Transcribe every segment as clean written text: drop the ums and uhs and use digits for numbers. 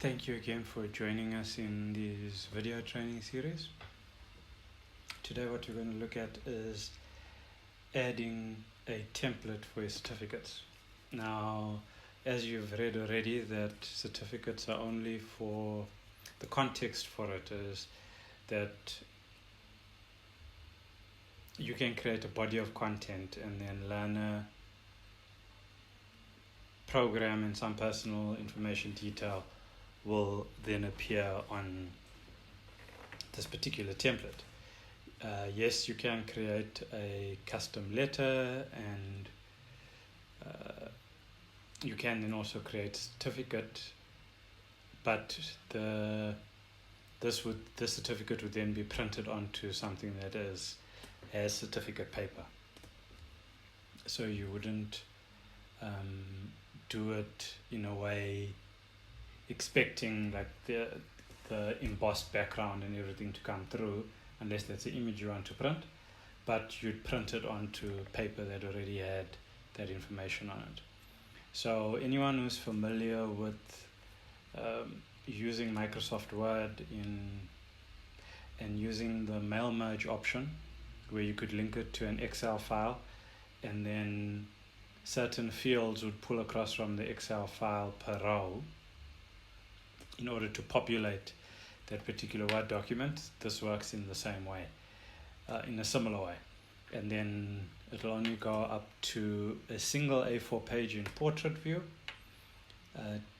Thank you again for joining us in this video training series. Today what we're going to look at is adding a template for your certificates. Now, as you've read already, that certificates are only for, the context for it is that you can create a body of content and then learner program and some personal information detail will then appear on this particular template. Yes, you can create a custom letter, and you can then also create a certificate, but this certificate would then be printed onto something that has certificate paper. So you wouldn't do it in a way expecting like the embossed background and everything to come through, unless that's the image you want to print, but you'd print it onto paper that already had that information on it. So anyone who's familiar with using Microsoft Word and using the mail merge option, where you could link it to an Excel file, and then certain fields would pull across from the Excel file per row in order to populate that particular Word document. This works in the same way, in a similar way. And then it'll only go up to a single A4 page in portrait view.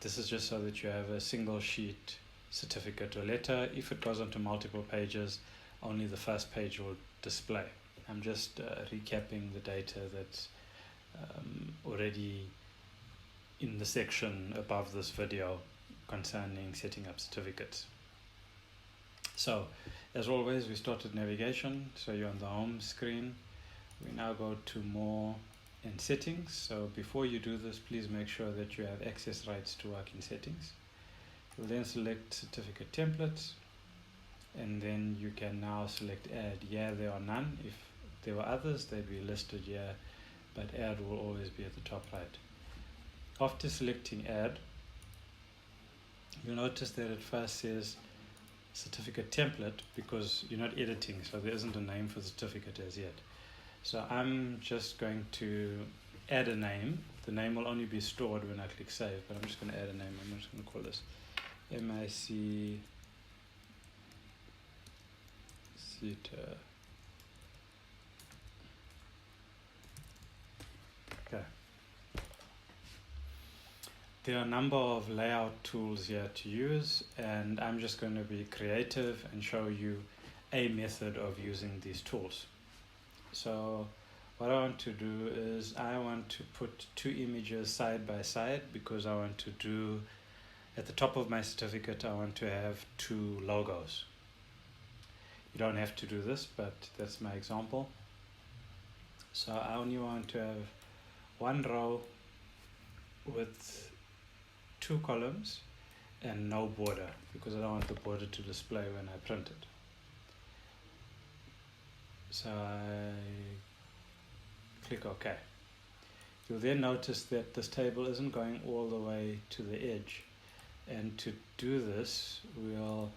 This is just so that you have a single sheet certificate or letter. If it goes onto multiple pages, only the first page will display. I'm just recapping the data that's already in the section above this video concerning setting up certificates. So, as always, we start with navigation. So you're on the home screen. We now go to more and settings. So before you do this, please make sure that you have access rights to work in settings. You'll then select certificate templates, and then you can now select add. Yeah, there are none. If there were others, they'd be listed here, but add will always be at the top right. After selecting add, you'll notice that it first says certificate template because you're not editing, so there isn't a name for the certificate as yet. So I'm just going to add a name. The name will only be stored when I click save, but I'm just going to add a name. I'm just going to call this MIC CETA. Okay. There are a number of layout tools here to use, and I'm just going to be creative and show you a method of using these tools. So what I want to do is I want to put two images side by side, because I want to do, at the top of my certificate, I want to have two logos. You don't have to do this, but that's my example. So I only want to have one row with two columns and no border, because I don't want the border to display when I print it. So I click OK. You'll then notice that this table isn't going all the way to the edge, and to do this we'll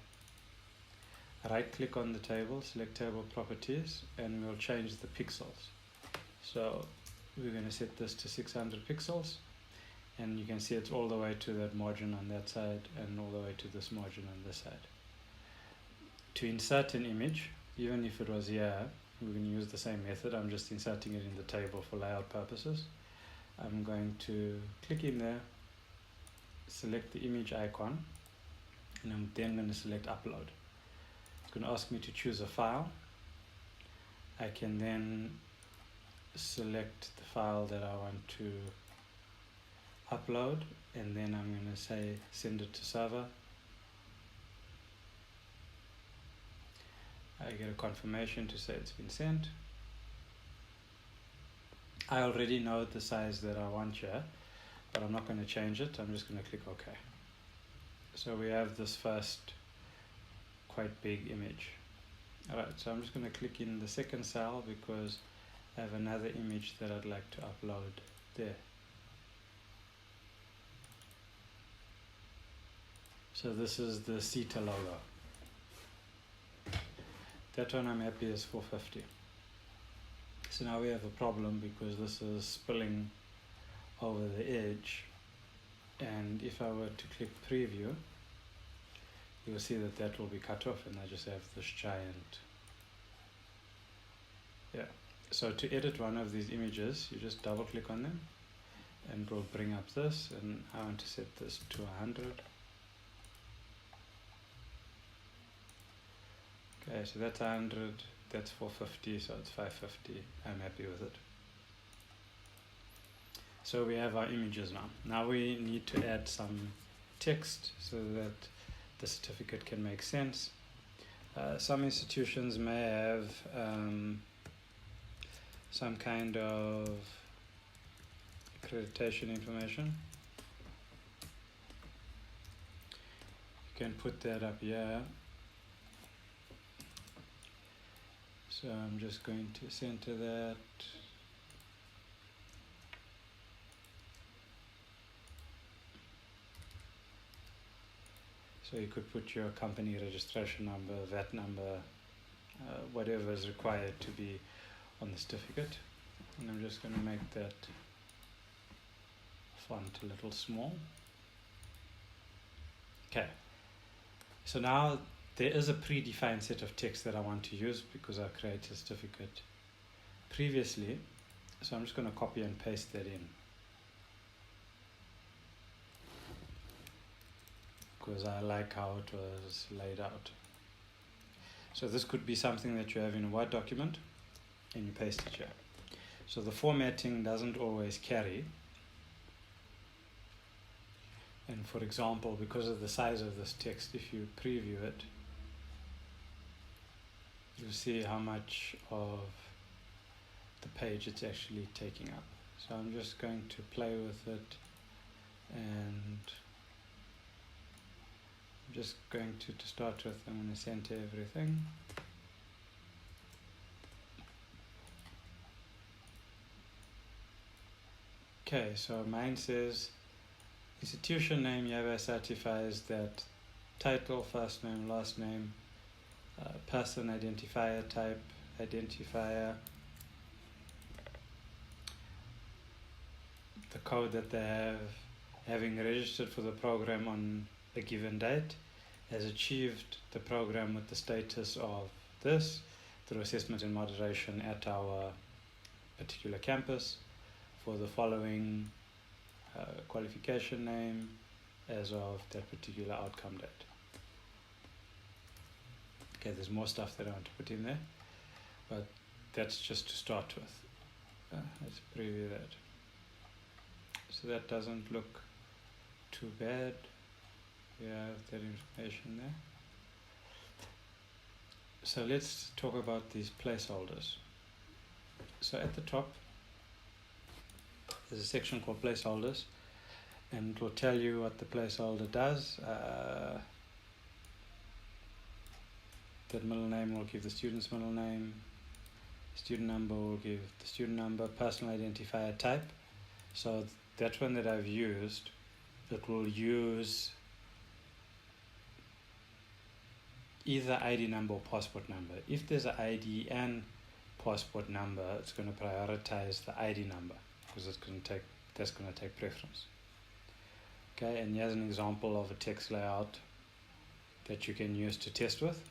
right click on the table, select table properties, and we'll change the pixels. So we're going to set this to 600 pixels, and you can see it's all the way to that margin on that side and all the way to this margin on this side. To insert an image, even if it was here, we're going to use the same method. I'm just inserting it in the table for layout purposes. I'm going to click in there, select the image icon, and I'm then going to select upload. It's going to ask me to choose a file. I can then select the file that I want to upload, and then I'm going to say send it to server. I get a confirmation to say it's been sent. I already know the size that I want here, but I'm not going to change it. I'm just going to click OK. So we have this first quite big image. Alright, so I'm just going to click in the second cell because I have another image that I'd like to upload there. So this is the CETA logo. That one I'm happy is 450. So now we have a problem because this is spilling over the edge, and if I were to click preview, you'll see that that will be cut off, and I just have this giant. Yeah. So to edit one of these images, you just double click on them and it will bring up this, and I want to set this to 100. Okay, so that's 100, that's 450, so it's 550. I'm happy with it. So we have our images now. Now we need to add some text so that the certificate can make sense. Some institutions may have some kind of accreditation information. You can put that up here. So I'm just going to center that. So you could put your company registration number, VAT number, whatever is required to be on the certificate. And I'm just going to make that font a little small. Okay. So now there is a predefined set of text that I want to use because I created a certificate previously. So I'm just going to copy and paste that in, because I like how it was laid out. So this could be something that you have in a Word document and you paste it here. So the formatting doesn't always carry. And for example, because of the size of this text, if you preview it, you'll see how much of the page it's actually taking up. So I'm just going to play with it, and I'm just going to start with, I'm going to center everything. Okay, so mine says institution name Yahweh certifies that title, first name, last name, person identifier type, identifier, the code that they have, having registered for the program on a given date, has achieved the program with the status of this through assessment and moderation at our particular campus for the following qualification name as of that particular outcome date. Okay, there's more stuff that I want to put in there, but that's just to start with. Let's preview that. So that doesn't look too bad. We have that information there. So let's talk about these placeholders. So at the top, there's a section called placeholders, and it will tell you what the placeholder does. That middle name will give the student's middle name. Student number will give the student number. Personal identifier type. So that one that I've used, it will use either ID number or passport number. If there's an ID and passport number, it's going to prioritize the ID number because that's going to take preference. Okay, and here's an example of a text layout that you can use to test with.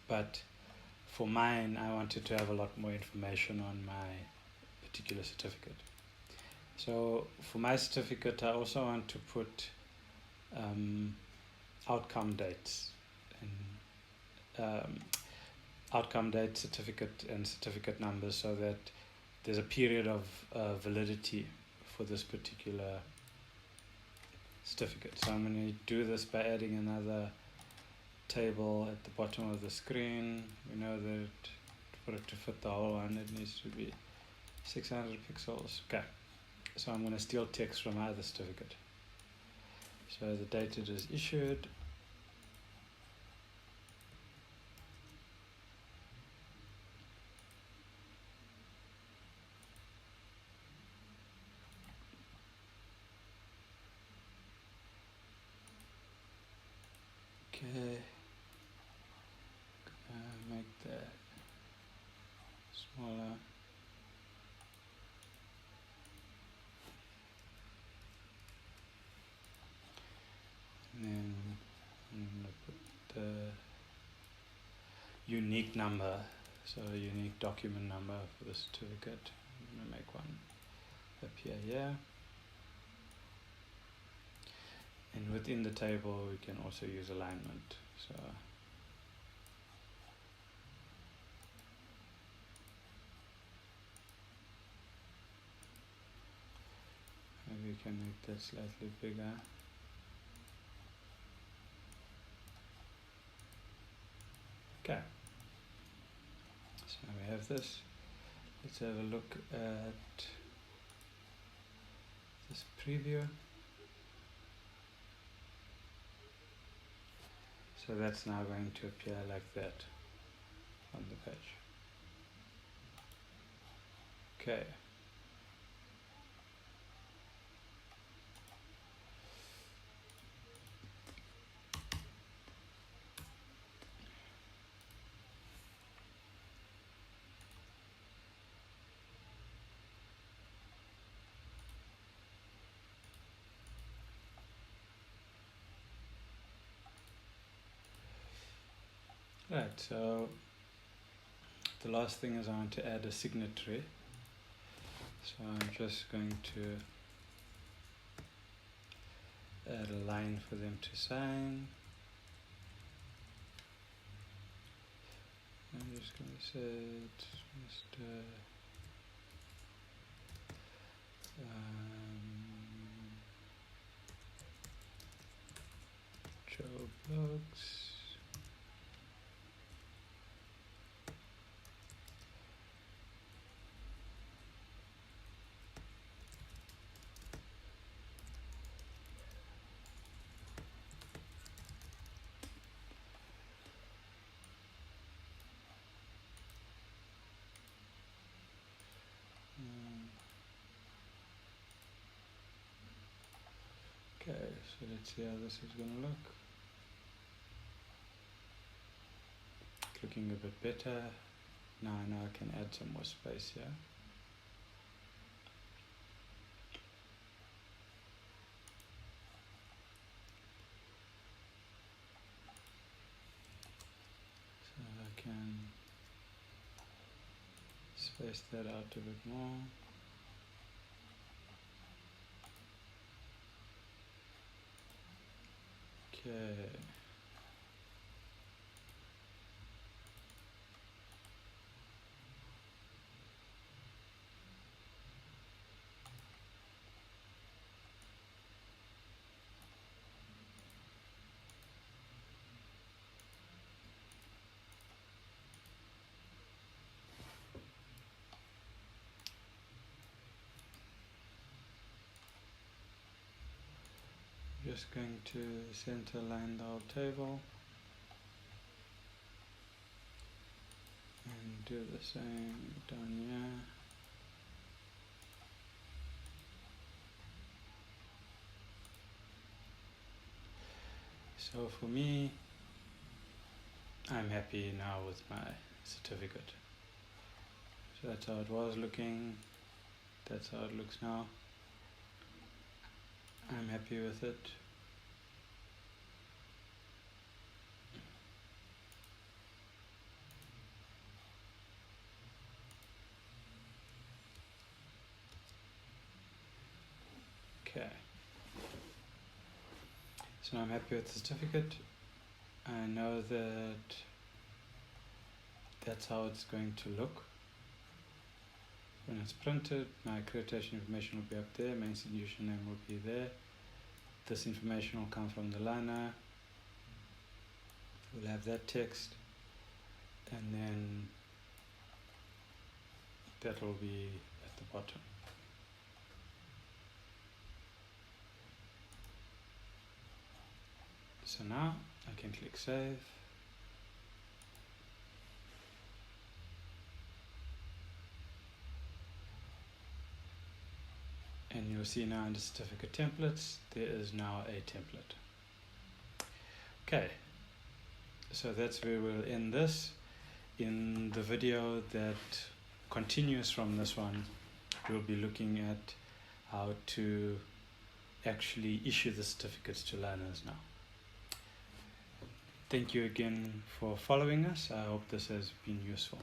But for mine, I wanted to have a lot more information on my particular certificate. So for my certificate, I also want to put outcome dates, and outcome date, certificate, and certificate numbers, so that there's a period of validity for this particular certificate. So I'm going to do this by adding another table at the bottom of the screen. We know that for it to fit the whole one, it needs to be 600 pixels. Okay, so I'm going to steal text from my other certificate. So the date it is issued, Okay, make that smaller. And then I'm going to put the unique number, so a unique document number for the certificate. I'm going to make one appear here. And within the table we can also use alignment. So maybe we can make that slightly bigger. Okay, so now we have this. Let's have a look at this preview. So that's now going to appear like that on the page. Okay. Right, so the last thing is I want to add a signatory. So I'm just going to add a line for them to sign. I'm just going to say it, Mr. Joe Blogs. Okay, so let's see how this is going to look. Looking a bit better. Now I can add some more space here. So I can space that out a bit more. Okay. Just going to center line the whole table and do the same down here. So for me, I'm happy now with my certificate. So that's how it was looking, that's how it looks now. I'm happy with it. Okay. So I'm happy with the certificate. I know that that's how it's going to look. When it's printed, my accreditation information will be up there, my institution name will be there. This information will come from the liner. We'll have that text, and then that will be at the bottom. So now I can click save. And you'll see now under certificate templates, there is now a template. Okay, So that's where we'll end this. In the video that continues from this one, we'll be looking at how to actually issue the certificates to learners now. Thank you again for following us. I hope this has been useful.